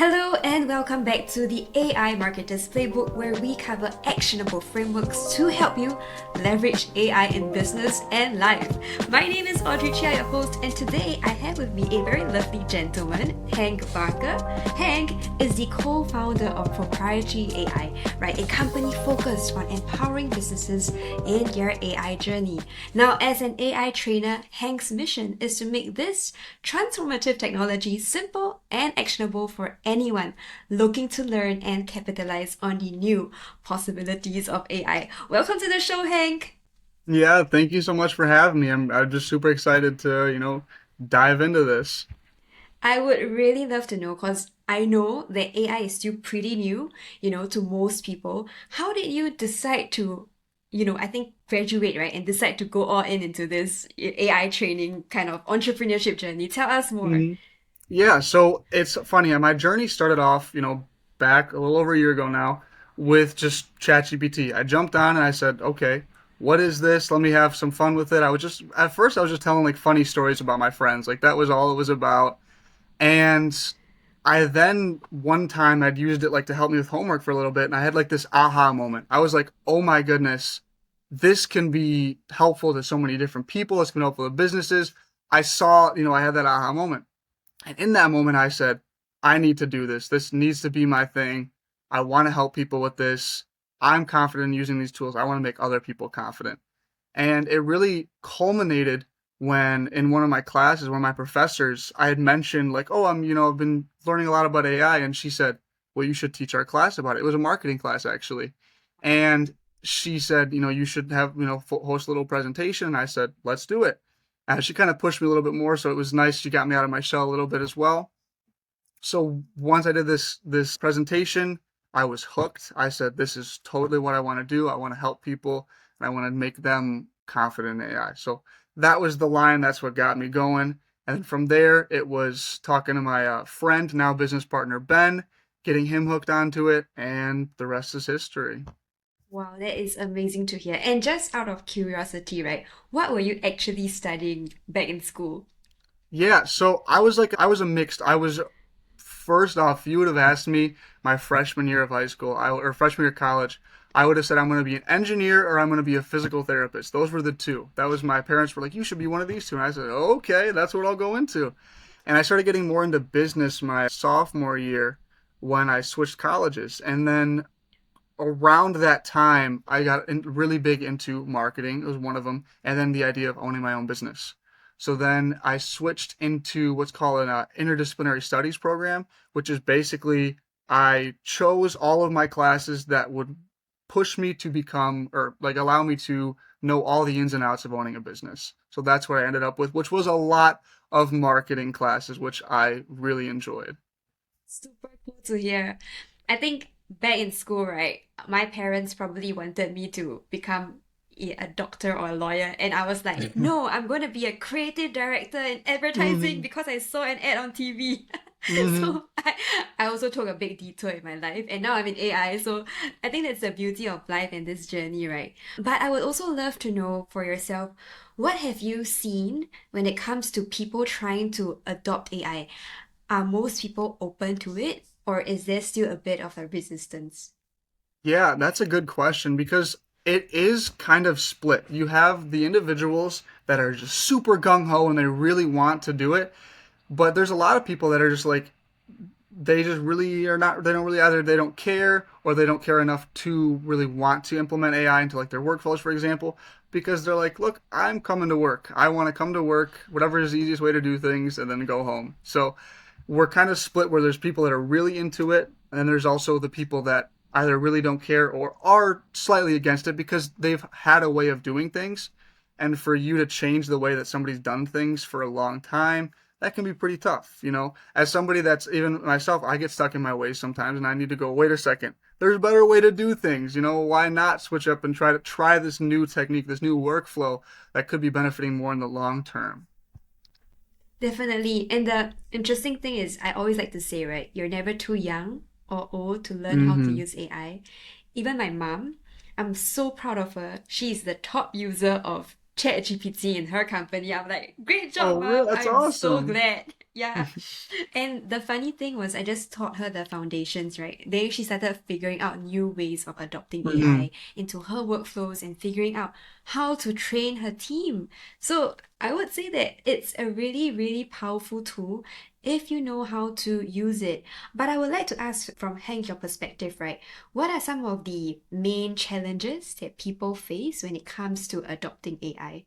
Hello and welcome back to the AI Marketers Playbook, where we cover actionable frameworks to help you leverage AI in business and life. My name is Audrey Chai, your host, and today I have with me a very lovely gentleman, Hank Barker. Hank is the co-founder of Proprietary AI, right? A company focused on empowering businesses in their AI journey. Now, as an AI trainer, Hank's mission is to make this transformative technology simple and actionable for anyone looking to learn and capitalize on the new possibilities of AI. Welcome to the show, Hank. Yeah, thank you so much for having me. I'm just super excited to, dive into this. I would really love to know because I know that AI is still pretty new, to most people. How did you decide to, I think graduate, right, and decide to go all in into this AI training kind of entrepreneurship journey? Tell us more. hmm Yeah, so it's funny. My journey started off, back a little over a year ago now with just ChatGPT. I jumped on and I said, okay, what is this? Let me have some fun with it. At first, I was just telling like funny stories about my friends. Like that was all it was about. And I then one time I'd used it like to help me with homework for a little bit, and I had like this aha moment. I was like, "Oh my goodness, this can be helpful to so many different people. This can be helpful to businesses." I saw, I had that aha moment, and in that moment, I said, "I need to do this. This needs to be my thing. I want to help people with this. I'm confident in using these tools. I want to make other people confident." And it really culminated when in one of my classes, one of my professors, I had mentioned like, oh, I've been learning a lot about AI. And she said, well, you should teach our class about it. It was a marketing class actually. And she said, you should have, host a little presentation. And I said, let's do it. And she kind of pushed me a little bit more. So it was nice. She got me out of my shell a little bit as well. So once I did this presentation, I was hooked. I said, this is totally what I want to do. I want to help people and I want to make them confident in AI. So that was the line. That's what got me going. And from there, it was talking to my friend, now business partner, Ben, getting him hooked onto it, and the rest is history. Wow, that is amazing to hear. And just out of curiosity, right, what were you actually studying back in school? Yeah, so I was a mixed. I was first off, you would have asked me my freshman year of high school, or freshman year of college, I would have said I'm going to be an engineer or I'm going to be a physical therapist. Those were the two. That was my parents were like, you should be one of these two, and I said, okay, that's what I'll go into. And I started getting more into business my sophomore year when I switched colleges, and then around that time, I got really big into marketing. It was one of them, and then the idea of owning my own business. So then I switched into what's called an interdisciplinary studies program, which is basically I chose all of my classes that would push me to become or like allow me to know all the ins and outs of owning a business. So that's what I ended up with, which was a lot of marketing classes, which I really enjoyed. Super cool to hear. I think back in school, right, my parents probably wanted me to become a doctor or a lawyer, and I was like, no, I'm going to be a creative director in advertising hmm because I saw an ad on TV. hmm So I also took a big detour in my life, and now I'm in AI. So I think that's the beauty of life and this journey, right? But I would also love to know for yourself, what have you seen when it comes to people trying to adopt AI? Are most people open to it, or is there still a bit of a resistance? Yeah, that's a good question because it is kind of split. You have the individuals that are just super gung ho and they really want to do it, but there's a lot of people that are just like they just really are not they don't really either they don't care or they don't care enough to really want to implement AI into like their workflows, for example, because they're like, look, I'm coming to work. I want to come to work, whatever is the easiest way to do things, and then go home. So we're kind of split where there's people that are really into it, and then there's also the people that either really don't care or are slightly against it because they've had a way of doing things. And for you to change the way that somebody's done things for a long time, that can be pretty tough. As somebody that's even myself, I get stuck in my ways sometimes and I need to go, wait a second, there's a better way to do things. Why not switch up and try this new technique, this new workflow that could be benefiting more in the long term. Definitely. And the interesting thing is, I always like to say, right, you're never too young or old to learn how to Mm-hmm. use AI. Even my mom, I'm so proud of her. She's the top user of ChatGPT in her company. I'm like, great Oh, job, really? mom. That's I'm so awesome. glad. Yeah. And the funny thing was I just taught her the foundations, right? Then she started figuring out new ways of adopting Hmm. AI into her workflows and figuring out how to train her team. So I would say that it's a really, really powerful tool if you know how to use it. But I would like to ask from Hank your perspective, right? What are some of the main challenges that people face when it comes to adopting AI?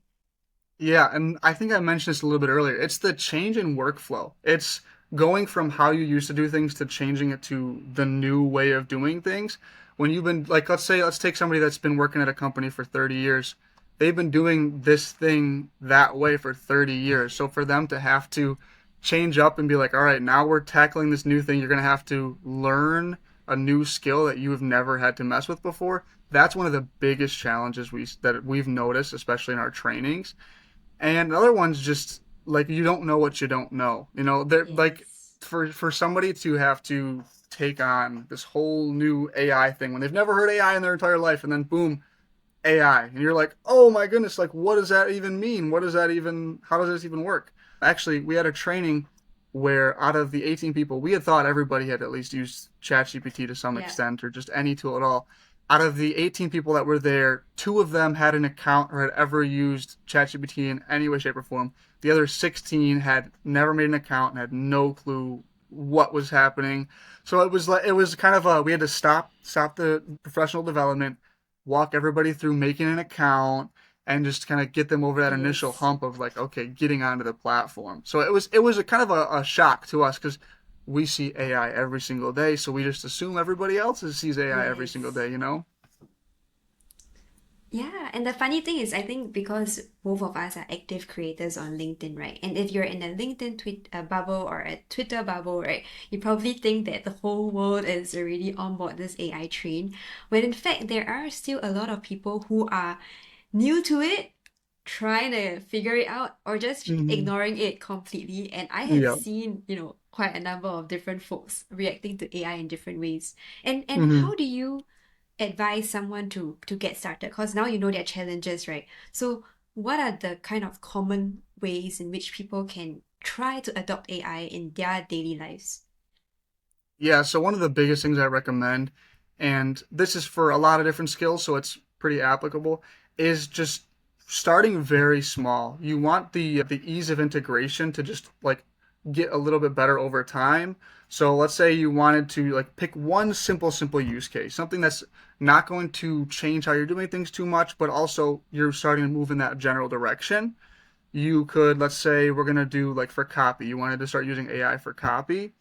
Yeah, and I think I mentioned this a little bit earlier. It's the change in workflow. It's going from how you used to do things to changing it to the new way of doing things. When you've been like, let's take somebody that's been working at a company for 30 years. They've been doing this thing that way for 30 years. So for them to have to change up and be like, all right, now we're tackling this new thing, you're going to have to learn a new skill that you have never had to mess with before. That's one of the biggest challenges that we've noticed, especially in our trainings. And another one's just like you don't know what you don't know. You know, they're like Yes. for somebody to have to take on this whole new AI thing when they've never heard AI in their entire life, and then boom, AI, and you're like, oh my goodness, like what does that even mean? What does that even? How does this even work? Actually, we had a training where out of the 18 people, we had thought everybody had at least used ChatGPT to some Yeah. extent or just any tool at all. Out of the 18 people that were there, two of them had an account or had ever used ChatGPT in any way, shape, or form. The other 16 had never made an account and had no clue what was happening. So it was kind of a we had to stop the professional development, walk everybody through making an account, and just kind of get them over that initial Yes. hump of like, okay, getting onto the platform. So it was a kind of a shock to us because we see AI every single day, so we just assume everybody else sees AI every single Yes. day, you know? Yeah, and the funny thing is, I think because both of us are active creators on LinkedIn, right? And if you're in a LinkedIn bubble or a Twitter bubble, right, you probably think that the whole world is already on board this AI train. When in fact, there are still a lot of people who are new to it, trying to figure it out, or just Hmm. ignoring it completely. And I have Yeah. seen, quite a number of different folks reacting to AI in different ways. And Hmm. how do you advise someone to get started? Because now you know their challenges, right? So what are the kind of common ways in which people can try to adopt AI in their daily lives? Yeah, so one of the biggest things I recommend, and this is for a lot of different skills, so it's pretty applicable, is just starting very small. You want the ease of integration to just like get a little bit better over time. So let's say you wanted to like pick one simple use case, something that's not going to change how you're doing things too much, but also you're starting to move in that general direction. You could, let's say we're gonna do like for copy, you wanted to start using AI for copy.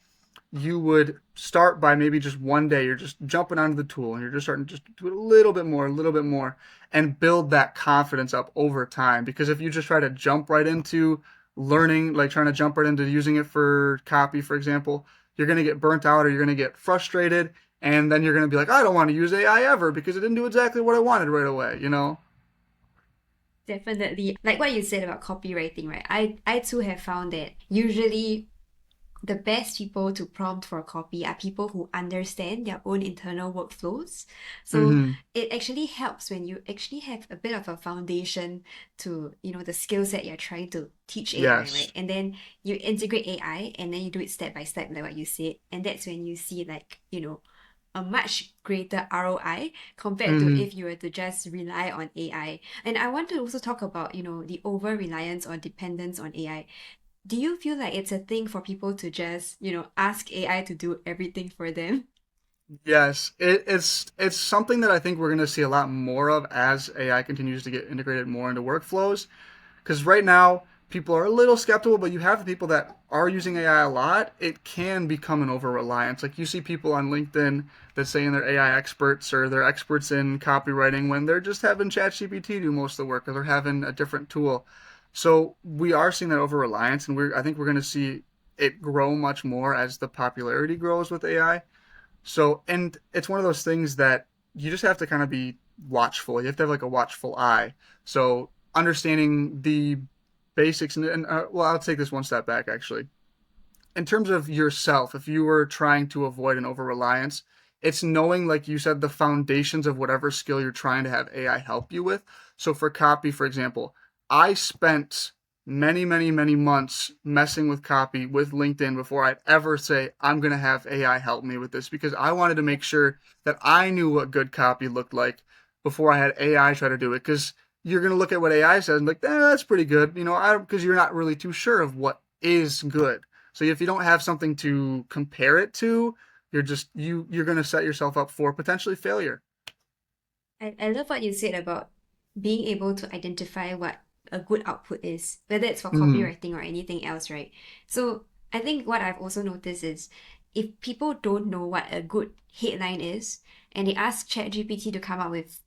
You would start by maybe just one day you're just jumping onto the tool and you're just starting to just do it a little bit more, and build that confidence up over time. Because if you just try to jump right into learning, like trying to jump right into using it for copy, for example, you're going to get burnt out or you're going to get frustrated, and then you're going to be like, I don't want to use AI ever because it didn't do exactly what I wanted right away, you know? Definitely, like what you said about copywriting, right? I too have found that usually the best people to prompt for copy are people who understand their own internal workflows. So Mm-hmm. it actually helps when you actually have a bit of a foundation to, the skill set you're trying to teach AI, Yes. right? And then you integrate AI and then you do it step by step, like what you said. And that's when you see like, a much greater ROI compared to Mm-hmm. if you were to just rely on AI. And I want to also talk about, the over reliance or dependence on AI. Do you feel like it's a thing for people to just, ask AI to do everything for them? Yes, it's something that I think we're going to see a lot more of as AI continues to get integrated more into workflows. Because right now, people are a little skeptical, but you have the people that are using AI a lot. It can become an over reliance. Like you see people on LinkedIn that say they're AI experts or they're experts in copywriting when they're just having ChatGPT do most of the work or they're having a different tool. So we are seeing that over reliance, and I think we're going to see it grow much more as the popularity grows with AI. So, and it's one of those things that you just have to kind of be watchful. You have to have like a watchful eye. So, understanding the basics, and well, I'll take this one step back actually. In terms of yourself, if you were trying to avoid an over reliance, it's knowing, like you said, the foundations of whatever skill you're trying to have AI help you with. So, for copy, for example, I spent many, many, many months messing with copy with LinkedIn before I'd ever say, I'm going to have AI help me with this because I wanted to make sure that I knew what good copy looked like before I had AI try to do it. Because you're going to look at what AI says and like, that's pretty good, because you're not really too sure of what is good. So if you don't have something to compare it to, you're going to set yourself up for potentially failure. I love what you said about being able to identify what a good output is, whether it's for Mm, copywriting or anything else, right? So I think what I've also noticed is if people don't know what a good headline is and they ask ChatGPT to come up with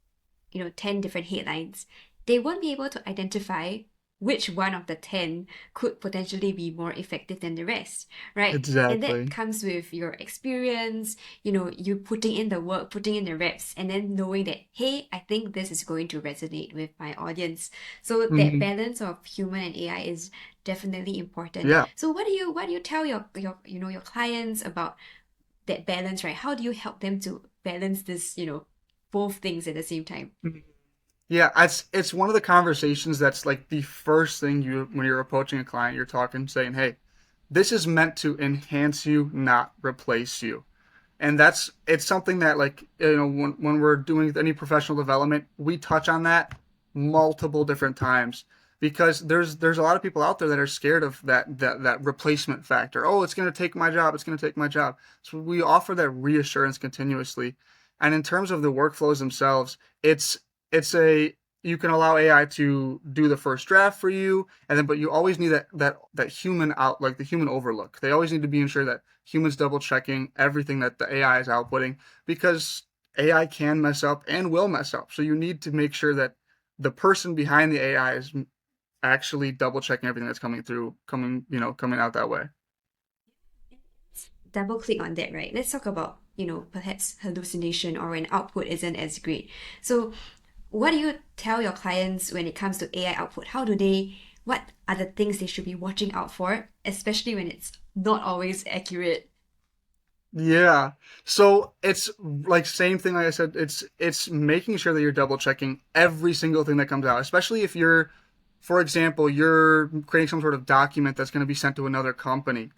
10 different headlines, they won't be able to identify which one of the 10 could potentially be more effective than the rest, right? And that exactly. comes with your experience, you putting in the work, putting in the reps, and then knowing that, hey, I think this is going to resonate with my audience. So that Hmm. balance of human and AI is definitely important. Yeah. So what do you tell your clients about that balance, right? How do you help them to balance this, both things at the same time? Yeah, it's one of the conversations that's like the first thing you when you're approaching a client, you're talking, saying, "Hey, this is meant to enhance you, not replace you." And it's something that like when we're doing any professional development, we touch on that multiple different times because there's a lot of people out there that are scared of that replacement factor. Oh, it's going to take my job. It's going to take my job. So we offer that reassurance continuously. And in terms of the workflows themselves, it's a you can allow AI to do the first draft for you, and then but you always need that human out like the human overlook. They always need to be ensured that humans double checking everything that the AI is outputting because AI can mess up and will mess up. So you need to make sure that the person behind the AI is actually double checking everything that's coming out that way. Double click on that, right? Let's talk about, perhaps hallucination or an output isn't as great. So, what do you tell your clients when it comes to AI output? What are the things they should be watching out for, especially when it's not always accurate? Yeah. So it's like same thing like I said, it's making sure that you're double checking every single thing that comes out, especially if you're, for example, you're creating some sort of document that's going to be sent to another company.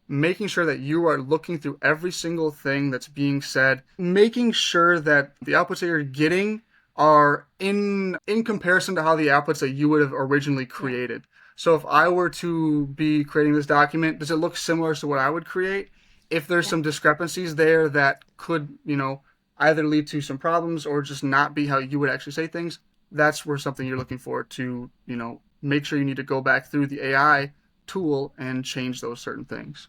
Making sure that you are looking through every single thing that's being said, making sure that the outputs that you're getting are in comparison to how the outputs that you would have originally Yeah. created. So if I were to be creating this document, does it look similar to what I would create? If there's Yeah. some discrepancies there that could, either lead to some problems or just not be how you would actually say things, that's where something you're looking for to, make sure you need to go back through the AI tool and change those certain things.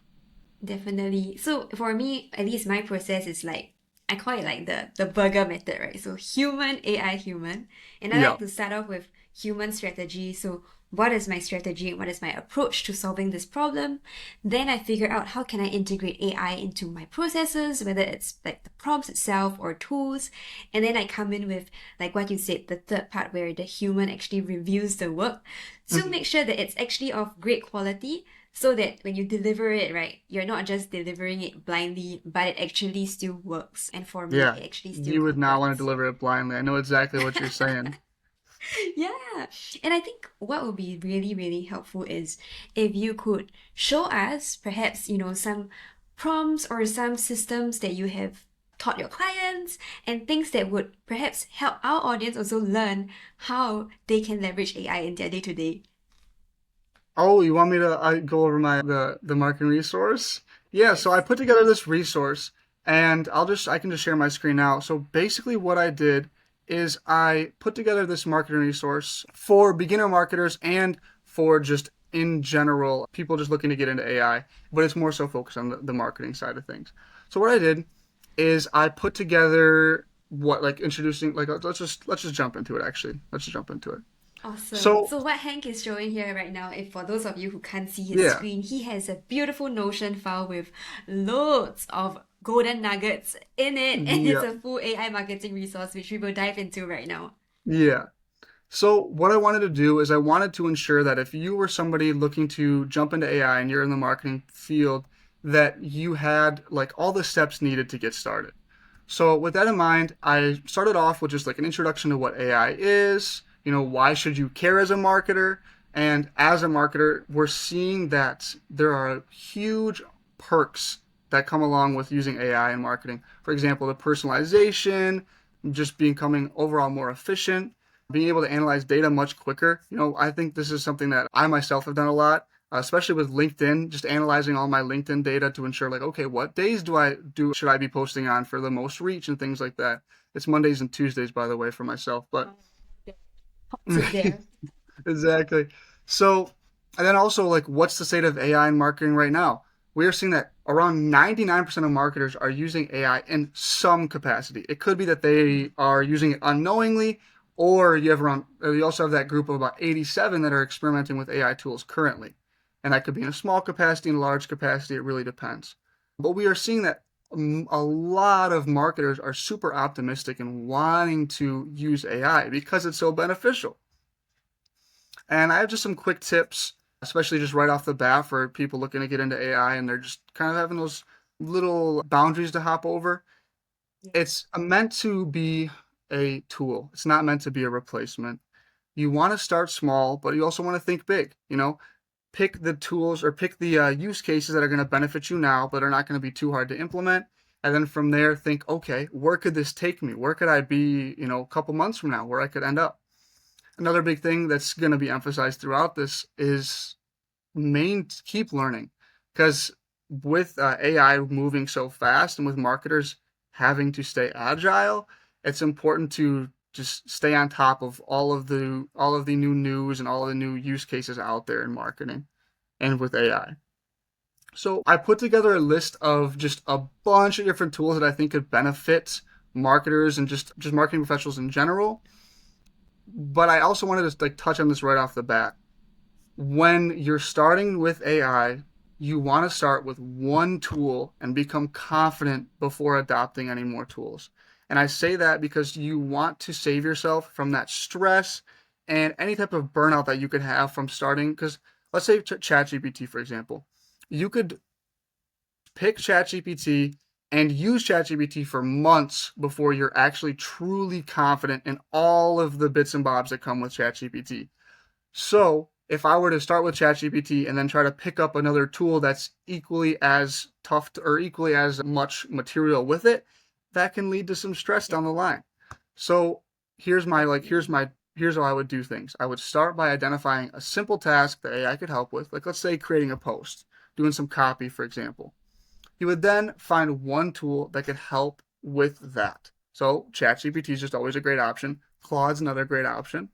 Definitely. So for me, at least my process is like I call it like the burger method, right? So human, AI, human. And I Yeah. like to start off with human strategy. So what is my strategy and what is my approach to solving this problem? Then I figure out how can I integrate AI into my processes, whether it's like the prompts itself or tools. And then I come in with like what you said, the third part where the human actually reviews the work to Mhm. make sure that it's actually of great quality so that when you deliver it, right, you're not just delivering it blindly, but it actually still works. And for me, Yeah. it actually still You would not want to converts. deliver it blindly. I know exactly what you're saying. Yeah. And I think what would be really, really helpful is if you could show us perhaps, some prompts or some systems that you have taught your clients and things that would perhaps help our audience also learn how they can leverage AI in their day to day. Oh, you want me to go over the marketing resource? Yeah, so I Yes. put together this resource and I can just share my screen now. So basically what I did is I put together this marketing resource for beginner marketers and for just in general people just looking to get into AI, but it's more so focused on the marketing side of things. So what I did is I put together what like introducing like let's just jump into it actually. Let's just jump into it. Awesome. So So what Hank is showing here right now, if for those of you who can't see his yeah, screen, he has a beautiful Notion file with loads of golden nuggets in it, and it's yeah, a full AI marketing resource which we will dive into right now. yeah. So what I wanted to do is I wanted to ensure that if you were somebody looking to jump into AI and you're in the marketing field, that you had like all the steps needed to get started. So with that in mind, I started off with just like an introduction to what AI is, why should you care as a marketer, And as a marketer, we're seeing that there are huge perks that come along with using AI in marketing. For example, the personalization, just becoming overall more efficient, being able to analyze data much quicker. I think this is something that I myself have done a lot, especially with LinkedIn, just analyzing all my LinkedIn data to ensure like, okay, what days should I be posting on for the most reach and things like that. It's Mondays and Tuesdays, by the way, for myself, but Sit there. exactly. So, and then also like, what's the state of AI in marketing right now? We are seeing that around 99% of marketers are using AI in some capacity. It could be that they are using it unknowingly, or you also have that group of about 87 that are experimenting with AI tools currently. And that could be in a small capacity, in a large capacity. It really depends. But we are seeing that a lot of marketers are super optimistic and wanting to use AI because it's so beneficial. And I have just some quick tips, especially just right off the bat for people looking to get into AI and they're just kind of having those little boundaries to hop over. It's meant to be a tool. It's not meant to be a replacement. You want to start small, but you also want to think big. Pick the tools or pick the use cases that are going to benefit you now, but are not going to be too hard to implement. And then from there, think, okay, where could this take me? Where could I be, a couple months from now, where I could end up? Another big thing that's going to be emphasized throughout this is keep learning, because with AI moving so fast and with marketers having to stay agile, it's important to just stay on top of all of the new news and all of the new use cases out there in marketing and with AI. So I put together a list of just a bunch of different tools that I think could benefit marketers and just marketing professionals in general. But I also wanted to like touch on this right off the bat. When you're starting with AI, you want to start with one tool and become confident before adopting any more tools. And I say that because you want to save yourself from that stress and any type of burnout that you could have from starting. Because let's say ChatGPT, for example, you could pick ChatGPT and use ChatGPT for months before you're actually truly confident in all of the bits and bobs that come with ChatGPT. So if I were to start with ChatGPT and then try to pick up another tool that's equally as tough or equally as much material with it, that can lead to some stress down the line. So here's how I would do things. I would start by identifying a simple task that AI could help with, like let's say creating a post, doing some copy, for example. You would then find one tool that could help with that. So ChatGPT is just always a great option. Claude's another great option.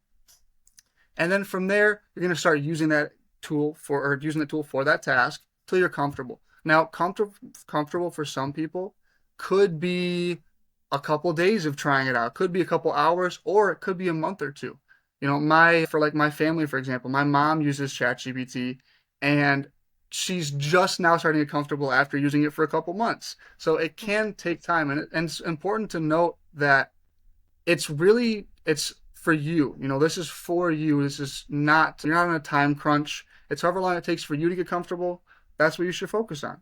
And then from there, you're going to start using using the tool for that task till you're comfortable. Now, comfortable for some people could be a couple days of trying it out, could be a couple hours, or it could be a month or two. For like my family, for example, my mom uses ChatGPT and she's just now starting to get comfortable after using it for a couple months. So it can take time, and it's important to note that it's for you. This is for you. This is not You're not on a time crunch. It's however long it takes for you to get comfortable. That's what you should focus on.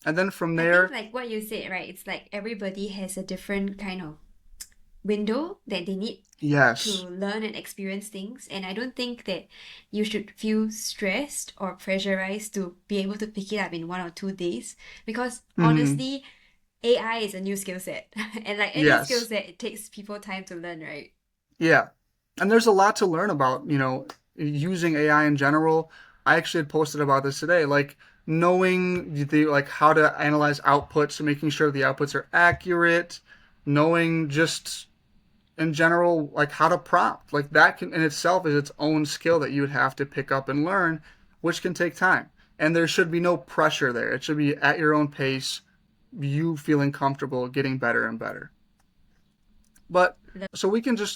And then from I think there, like what you said, right? It's like everybody has a different kind of window that they need to yes. learn and experience things. And I don't think that you should feel stressed or pressurized to be able to pick it up in 1 or 2 days. Because Hmm. honestly, AI is a new skill set. And like any skill Yes. set, it takes people time to learn, right? Yeah. And there's a lot to learn about, using AI in general. I actually had posted about this today, like knowing like how to analyze outputs, making sure the outputs are accurate, knowing just in general like how to prompt. Like that can in itself is its own skill that you would have to pick up and learn, which can take time. And there should be no pressure there. It should be at your own pace, you feeling comfortable getting better and better. But The- so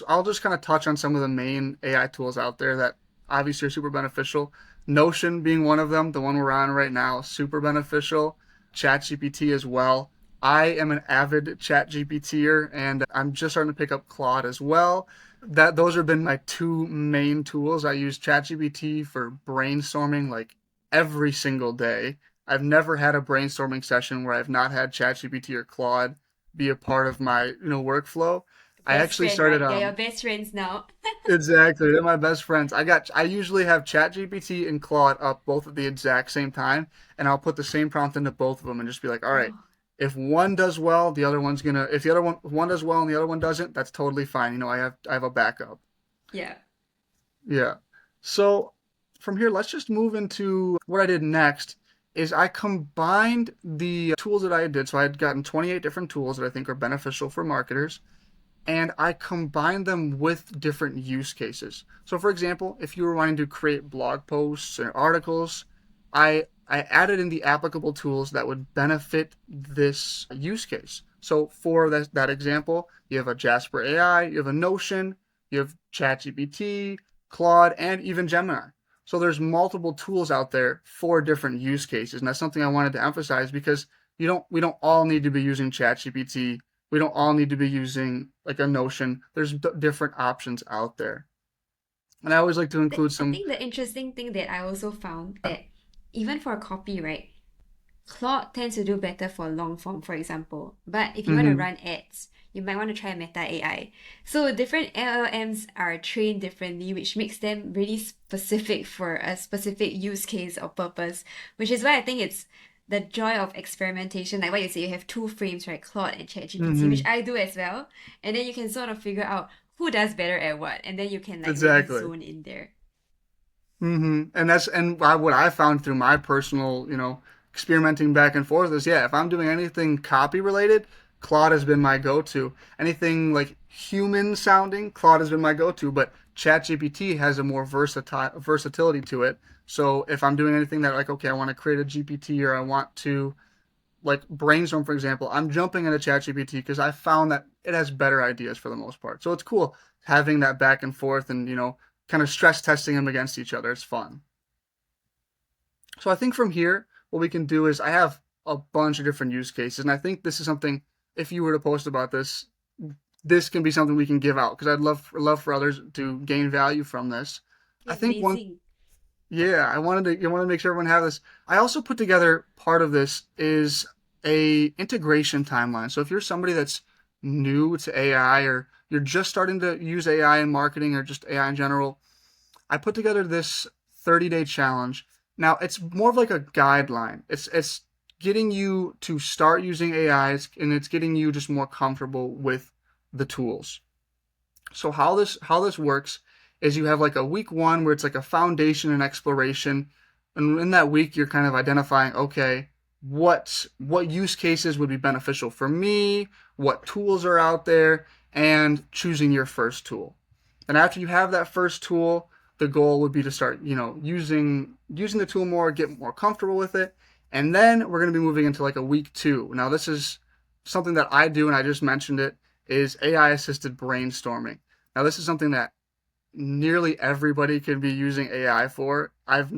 I'll just kind of touch on some of the main AI tools out there that obviously are super beneficial. Notion being one of them, the one we're on right now, super beneficial. ChatGPT as well. I am an avid ChatGPTer and I'm just starting to pick up Claude as well. Those have been my two main tools. I use ChatGPT for brainstorming like every single day. I've never had a brainstorming session where I've not had ChatGPT or Claude be a part of my workflow. I Best actually friend, started right? They're your best friends now. exactly. They're my best friends. I usually have ChatGPT and Claude up both at the exact same time, and I'll put the same prompt into both of them and just be like, all right, Oh, if one does well, the other one's gonna if the other one if one does well and the other one doesn't, that's totally fine. I have a backup. yeah. Yeah. So from here, let's just move into what I did next is I combined the tools that I did. So I had gotten 28 different tools that I think are beneficial for marketers, and I combined them with different use cases. So for example, if you were wanting to create blog posts or articles, I added in the applicable tools that would benefit this use case. So for that example, you have a Jasper AI, you have a Notion, you have ChatGPT, Claude, and even Gemini. So there's multiple tools out there for different use cases, and that's something I wanted to emphasize because we don't all need to be using ChatGPT. We don't all need to be using like a Notion. There's different options out there. And I always like to include I some. think the interesting thing that I also found that even for copy, right, Claude tends to do better for long form, for example. But if you want to Hmm. run ads, you might want to try Meta AI. So different LLMs are trained differently, which makes them really specific for a specific use case or purpose, which is why I think it's the joy of experimentation. Like what you say, you have two frames, right? Claude and ChatGPT, which Hmm. I do as well. And then you can sort of figure out who does better at what, and then you can like really Exactly. zone in there. What I found through my personal, experimenting back and forth is, yeah, if I'm doing anything copy related, Claude has been my go-to. Anything like human sounding, Claude has been my go-to, but ChatGPT has a more versatile versatility to it. So if I'm doing anything that like, okay, I want to create a GPT or I want to like brainstorm, for example, I'm jumping into ChatGPT because I found that it has better ideas for the most part. So it's cool having that back and forth and, kind of stress testing them against each other. It's fun. So I think from here, what we can do is I have a bunch of different use cases, and I think this is something. If you were to post about this, this can be something we can give out because I'd love for others to gain value from this. I Yeah, think one, amazing. yeah, I wanted to make sure everyone have this. I also put together part of this is a integration timeline. So if you're somebody that's new to AI or you're just starting to use AI in marketing or just AI in general, I put together this 30-day challenge. Now, it's more of like a guideline. It's getting you to start using AIs and it's getting you just more comfortable with the tools. So how this works is you have like a week one where it's like a foundation and exploration, and in that week you're kind of identifying, okay, what use cases would be beneficial for me, what tools are out there, and choosing your first tool. And after you have that first tool, the goal would be to start, using the tool more, get more comfortable with it, and then we're going to be moving into like a week two. Now this is something that I do, and I just mentioned it, is AI assisted brainstorming. Now, this is something that nearly everybody can be using AI for. I've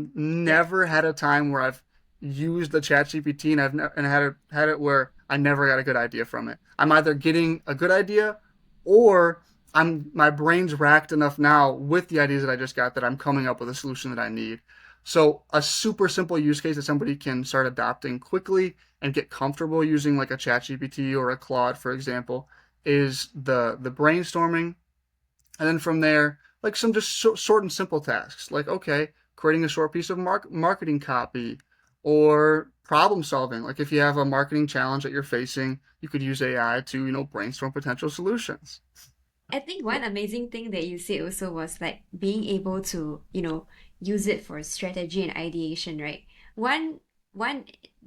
Yeah. never had a time where I've used the ChatGPT and had it where I never got a good idea from it. I'm either getting a good idea or my brain's racked enough now with the ideas that I just got that I'm coming up with a solution that I need. So a super simple use case that somebody can start adopting quickly and get comfortable using like a ChatGPT or a Claude, for example, is the brainstorming, and then from there, like some just short and simple tasks, like okay, creating a short piece of marketing copy, or problem solving. Like if you have a marketing challenge that you're facing, you could use AI to brainstorm potential solutions. I think one amazing thing that you said also was like being able to, use it for strategy and ideation, right? One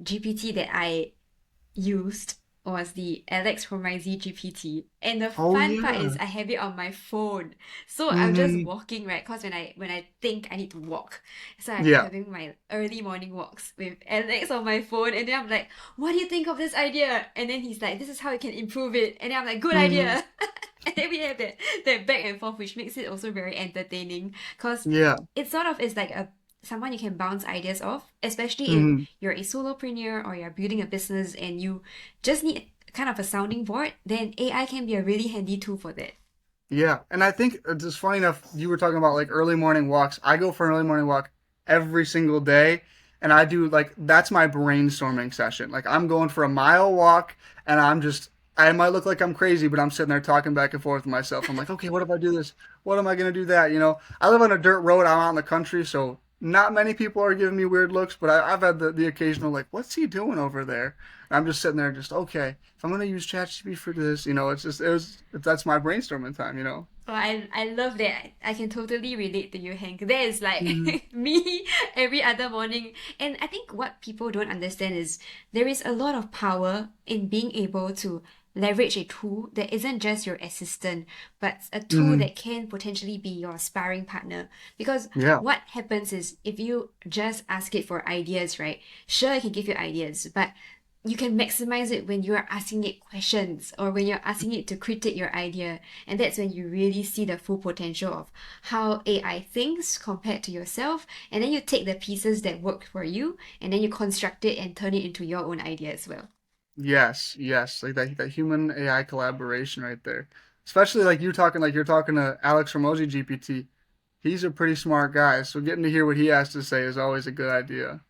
GPT that I used was the Alex from my GPT. And the Oh fun part is yeah. I have it on my phone. So I'm just Mm-hmm. walking, right? Because when I think I need to walk. So I'm Yeah. having my early morning walks with Alex on my phone. And then I'm like, what do you think of this idea? And then he's like, this is how you can improve it. And then I'm like, good Mm-hmm. idea. And then we have that back and forth, which makes it also very entertaining. Because Yeah. it sort of is like a someone you can bounce ideas off, especially if Mm-hmm. you're a solopreneur or you're building a business and you just need kind of a sounding board, then AI can be a really handy tool for that. Yeah, and I think it's just funny enough. You were talking about like early morning walks. I go for an early morning walk every single day, and I do like that's my brainstorming session. Like I'm going for a mile walk, and I'm just I might look like I'm crazy, but I'm sitting there talking back and forth with myself. I'm like, okay, what if I do this? What am I gonna do that? I live on a dirt road. I'm out in the country, so not many people are giving me weird looks, but I've had the occasional like, what's he doing over there? And I'm just sitting there, just okay. If I'm gonna use ChatGPT for this, it's just that's my brainstorming time. Oh, I love that. I can totally relate to you, Hank. That is Hmm. like me every other morning. And I think what people don't understand is there is a lot of power in being able to leverage a tool that isn't just your assistant, but a tool Hmm. that can potentially be your sparring partner. Because Yeah. what happens is if you just ask it for ideas, right? Sure, it can give you ideas, but you can maximize it when you're asking it questions or when you're asking it to critique your idea. And that's when you really see the full potential of how AI thinks compared to yourself. And then you take the pieces that work for you and then you construct it and turn it into your own idea as well. Yes, yes, like that human AI collaboration right there. Especially like you're talking to Alex from OG GPT. He's a pretty smart guy, so getting to hear what he has to say is always a good idea.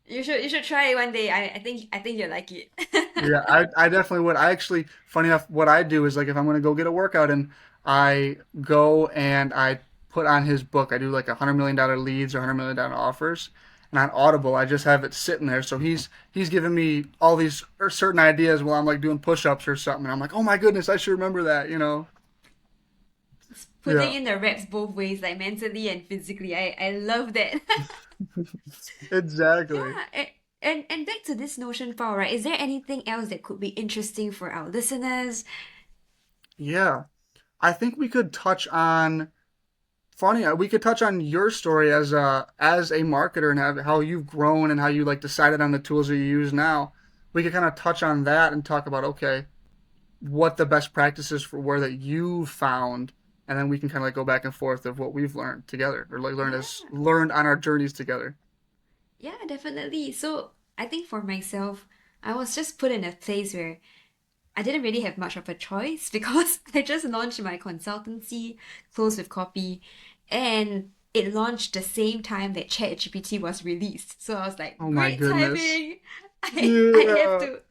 You should try it one day. I think you'll like it. Yeah, I definitely would. I actually, funny enough, what I do is like if I'm gonna go get a workout and I go and I put on his book, I do like $100 million leads or $100 million offers, and on Audible, I just have it sitting there. So he's giving me all these certain ideas while I'm like doing push-ups or something, and I'm like, oh my goodness, I should remember that. Putting Yeah, in the reps both ways, like mentally and physically. I love that. exactly. Yeah, and back to this notion, Paul, right? Is there anything else that could be interesting for our listeners? Yeah, I think we could touch on. Funny, we could touch on your story as a marketer and how you've grown and how you like decided on the tools that you use now. We could kind of touch on that and talk about okay, what the best practices were that you found, and then we can kind of like go back and forth of what we've learned together or like Yeah, learned on our journeys together. yeah, definitely. So I think for myself, I was just put in a place where I didn't really have much of a choice because I just launched my consultancy, Close with Copy, and it launched the same time that ChatGPT was released. So I was like, Oh my great goodness. timing. I have Yeah. to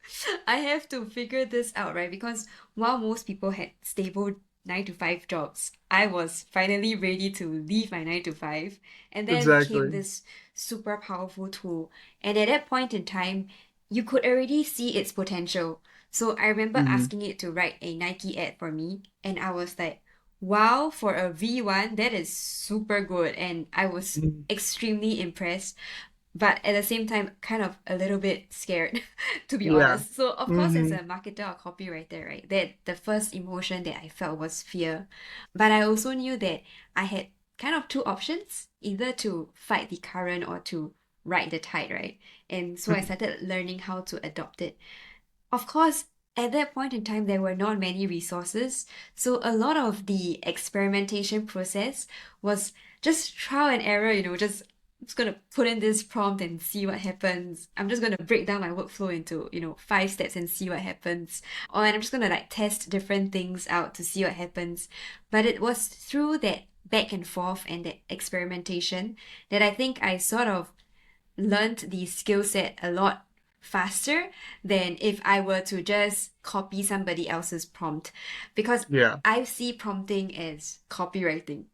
I have to figure this out, right? Because while most people had stable 9 to 5 jobs, I was finally ready to leave my 9 to 5. And then came Exactly. this super powerful tool. And at that point in time, you could already see its potential. So I remember Hmm. asking it to write a Nike ad for me, and I was like, wow, for a V1, that is super good. And I was extremely impressed, but at the same time, kind of a little bit scared, to be Yeah. honest. So, of course, as Hmm. a marketer or copywriter, right, that the first emotion that I felt was fear. But I also knew that I had kind of two options, either to fight the current or to ride the tide, right? And so I started learning how to adopt it. Of course, at that point in time, there were not many resources. So a lot of the experimentation process was just trial and error, just I'm just gonna put in this prompt and see what happens. I'm just gonna break down my workflow into, 5 steps and see what happens. Or and I'm just gonna like test different things out to see what happens. But it was through that back and forth and that experimentation that I think I sort of learned the skill set a lot faster than if I were to just copy somebody else's prompt. Because Yeah. I see prompting as copywriting.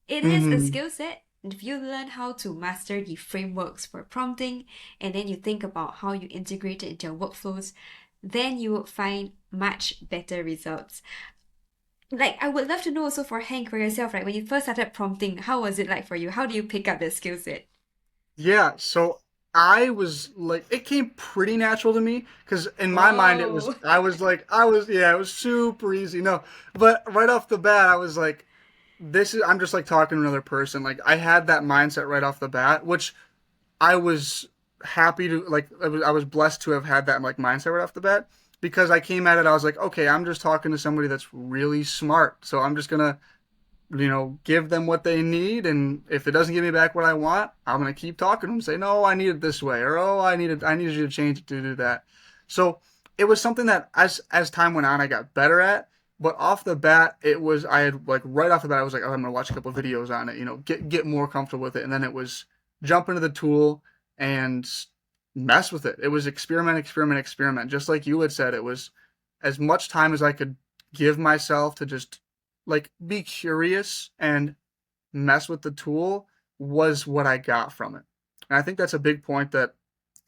It is a Hmm. skill set. If you learn how to master the frameworks for prompting and then you think about how you integrate it into your workflows, then you will find much better results. Like, I would love to know also for Hank, for yourself, right? When you first started prompting, how was it like for you? How do you pick up the skill set? Yeah, so I was like, it came pretty natural to me because in my mind Oh. yeah, it was super easy. No, but right off the bat, I was like, I'm just like talking to another person. Like, I had that mindset right off the bat, which I was happy to, like, I was blessed to have had that like mindset right off the bat because I came at it, I was like, okay, I'm just talking to somebody that's really smart. So I'm just gonna give them what they need. And if it doesn't give me back what I want, I'm going to keep talking to them, say, no, I need it this way. Or, oh, I needed you to change it to do that. So it was something that as time went on, I got better at. But off the bat, I had like right off the bat, I was like, oh, I'm going to watch a couple of videos on it, get more comfortable with it. And then it was jump into the tool and mess with it. It was experiment, experiment, experiment. Just like you had said, it was as much time as I could give myself to just like be curious and mess with the tool was what I got from it. And I think that's a big point that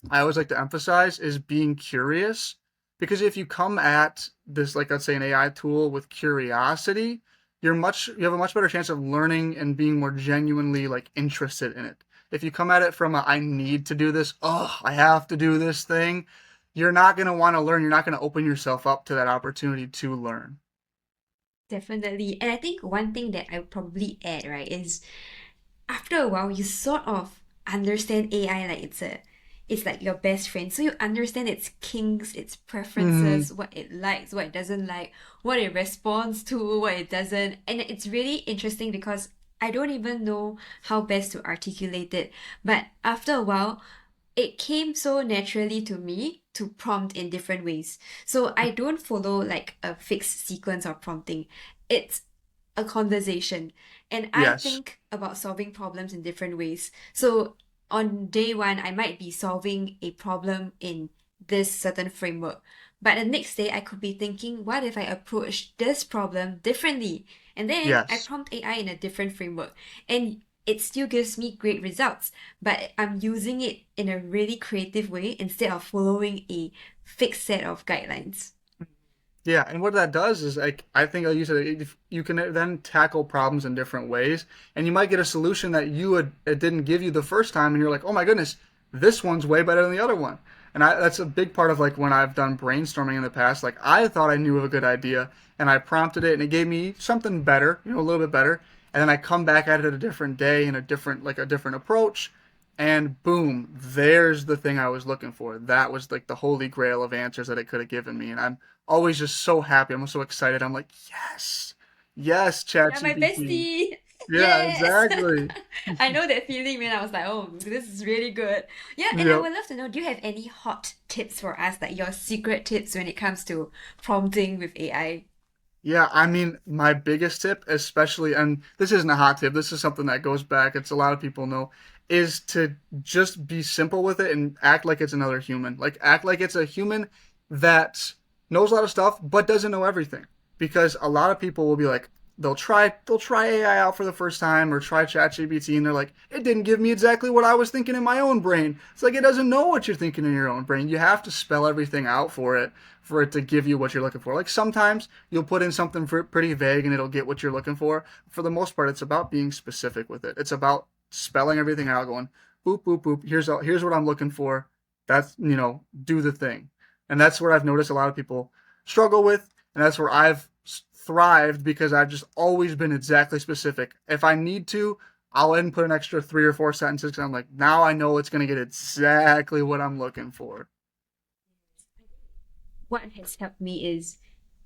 I always like to emphasize is being curious. Because if you come at this, like let's say an AI tool with curiosity, you have a much better chance of learning and being more genuinely like interested in it. If you come at it from a I need to do this, oh, I have to do this thing, you're not going to want to learn. You're not going to open yourself up to that opportunity to learn. Definitely. And I think one thing that I would probably add, right, is after a while you sort of understand AI like it's like your best friend. So you understand its kinks, its Hmm. preferences, what it likes, what it doesn't like, what it responds to, what it doesn't. And it's really interesting because I don't even know how best to articulate it. But after a while, it came so naturally to me to prompt in different ways. So I don't follow like a fixed sequence of prompting. It's a conversation. And I Yes. think about solving problems in different ways. So on day one, I might be solving a problem in this certain framework. But the next day, I could be thinking, what if I approach this problem differently? And then I Yes. prompt AI in a different framework. And it still gives me great results, but I'm using it in a really creative way instead of following a fixed set of guidelines. Yeah, and what that does is like I think you said if you can then tackle problems in different ways, and you might get a solution that you would it didn't give you the first time, and you're like, oh my goodness, this one's way better than the other one. And that's a big part of like when I've done brainstorming in the past. Like I thought I knew of a good idea, and I prompted it, and it gave me something better, a little bit better. And then I come back at it a different day and a different approach, and boom, there's the thing I was looking for. That was like the holy grail of answers that it could have given me, and I'm always just so happy. I'm so excited. I'm like, yes, yes, Yeah, my ChatGPT. bestie. Yeah, Yes. exactly. I know that feeling when I was like, oh, this is really good. Yeah, and I Yep. would love to know, do you have any hot tips for us, like your secret tips when it comes to prompting with AI? Yeah, I mean, my biggest tip, especially, and this isn't a hot tip, this is something that goes back, it's a lot of people know, is to just be simple with it and act like it's another human. Like, act like it's a human that knows a lot of stuff, but doesn't know everything. Because a lot of people will be like, they'll try AI out for the first time or try ChatGPT and they're like, it didn't give me exactly what I was thinking in my own brain. It's like it doesn't know what you're thinking in your own brain. You have to spell everything out for it to give you what you're looking for. Like sometimes you'll put in something pretty vague and it'll get what you're looking for. For the most part, it's about being specific with it. It's about spelling everything out, going boop boop boop. Here's what I'm looking for. That's do the thing, and that's where I've noticed a lot of people struggle with, and that's where I've thrived because I've just always been exactly specific. If I need to, I'll input an extra 3 or 4 sentences because I'm like, now I know it's going to get exactly what I'm looking for. What has helped me is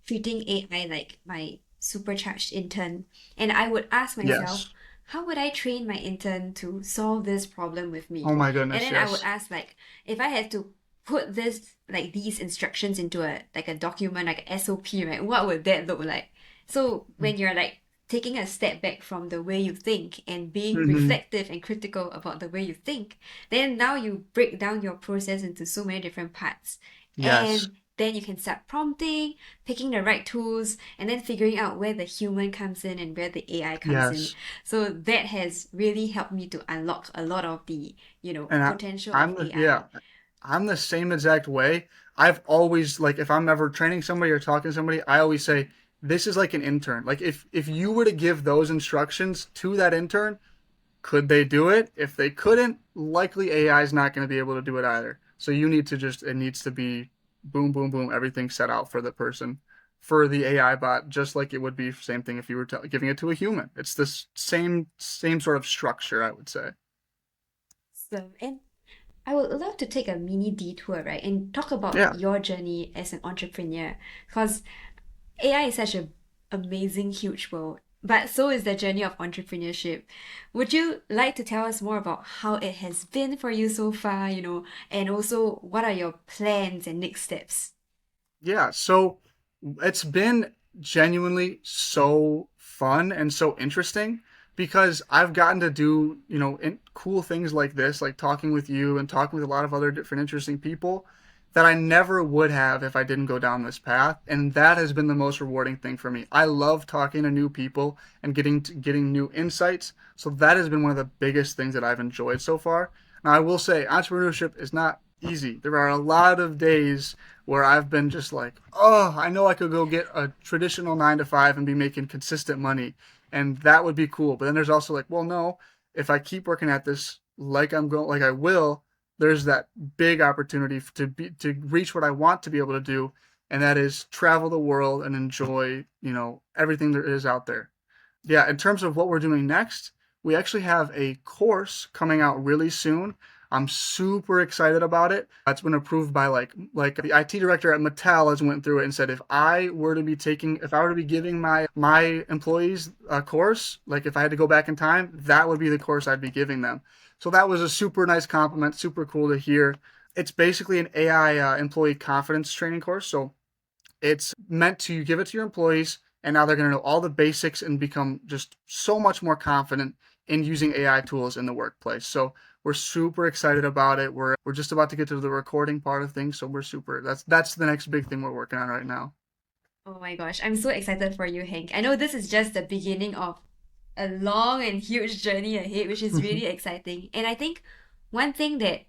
treating AI like my supercharged intern. And I would ask myself, Yes. how would I train my intern to solve this problem with me? Oh my And goodness, then I would yes. ask like, if I had to put this like these instructions into a document, like a SOP, right? What would that look like? So when you're like taking a step back from the way you think and being Hmm. reflective and critical about the way you think, then now you break down your process into so many different parts. Yes. And then you can start prompting, picking the right tools, and then figuring out where the human comes in and where the AI comes in. Yes. So that has really helped me to unlock a lot of the, And potential of yeah, AI. I'm the same exact way. I've always like if I'm ever training somebody or talking to somebody, I always say this is like an intern. Like if you were to give those instructions to that intern, could they do it? If they couldn't, likely AI is not going to be able to do it either. So you need to just it needs to be boom boom boom everything set out for the person for the AI bot just like it would be same thing if you were giving it to a human. It's this same sort of structure, I would say. So, and I would love to take a mini detour, right, and talk about Yeah. your journey as an entrepreneur. Because AI is such an amazing, huge world, but so is the journey of entrepreneurship. Would you like to tell us more about how it has been for you so far, and also what are your plans and next steps? Yeah, so it's been genuinely so fun and so interesting because I've gotten to do, cool things like this, like talking with you and talking with a lot of other different interesting people. that I never would have if I didn't go down this path. And that has been the most rewarding thing for me. I love talking to new people and getting new insights. So that has been one of the biggest things that I've enjoyed so far. Now, I will say entrepreneurship is not easy. There are a lot of days where I've been just like, oh, I know I could go get a traditional 9 to 5 and be making consistent money. And that would be cool. But then there's also like, well, no, if I keep working at this like I will, there's that big opportunity to reach what I want to be able to do, and that is travel the world and enjoy, everything there is out there. Yeah, in terms of what we're doing next, we actually have a course coming out really soon. I'm super excited about it. It's been approved by like the IT director at Mattel has went through it and said if I were to be giving my employees a course, like if I had to go back in time, that would be the course I'd be giving them. So that was a super nice compliment, super cool to hear. It's basically an AI employee confidence training course. So it's meant to give it to your employees, and now they're going to know all the basics and become just so much more confident in using AI tools in the workplace. So we're super excited about it. We're just about to get to the recording part of things, so that's the next big thing we're working on right now. Oh my gosh, I'm so excited for you, Hank. I know this is just the beginning of a long and huge journey ahead, which is really exciting. And I think one thing that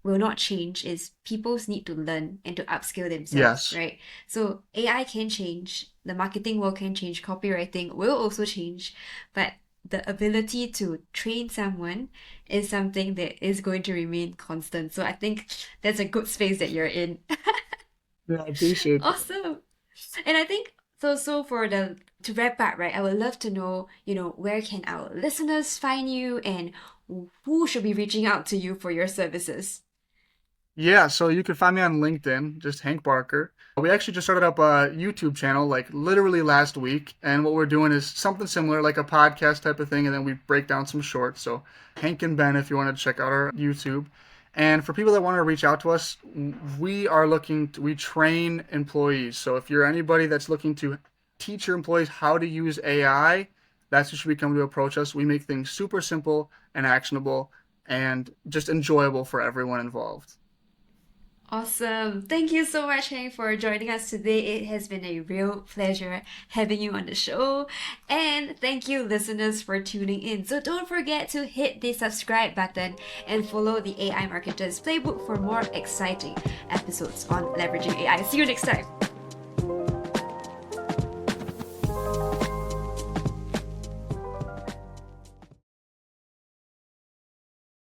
will not change is people's need to learn and to upskill themselves, Yes. right? So AI can change, the marketing world can change, copywriting will also change, but the ability to train someone is something that is going to remain constant. So I think that's a good space that you're in. Yeah, I appreciate that. Awesome. And I think so for the to wrap up, right? I would love to know, where can our listeners find you and who should be reaching out to you for your services? Yeah, so you can find me on LinkedIn, just Hank Barker. We actually just started up a YouTube channel like literally last week, and what we're doing is something similar, like a podcast type of thing, and then we break down some shorts. So Hank and Ben, if you want to check out our YouTube. And for people that want to reach out to us, we train employees. So if you're anybody that's looking to teach your employees how to use AI, that's who should be coming to approach us. We make things super simple and actionable and just enjoyable for everyone involved. Awesome. Thank you so much, Hank, for joining us today. It has been a real pleasure having you on the show. And thank you, listeners, for tuning in. So don't forget to hit the subscribe button and follow the AI Marketers Playbook for more exciting episodes on leveraging AI. See you next time.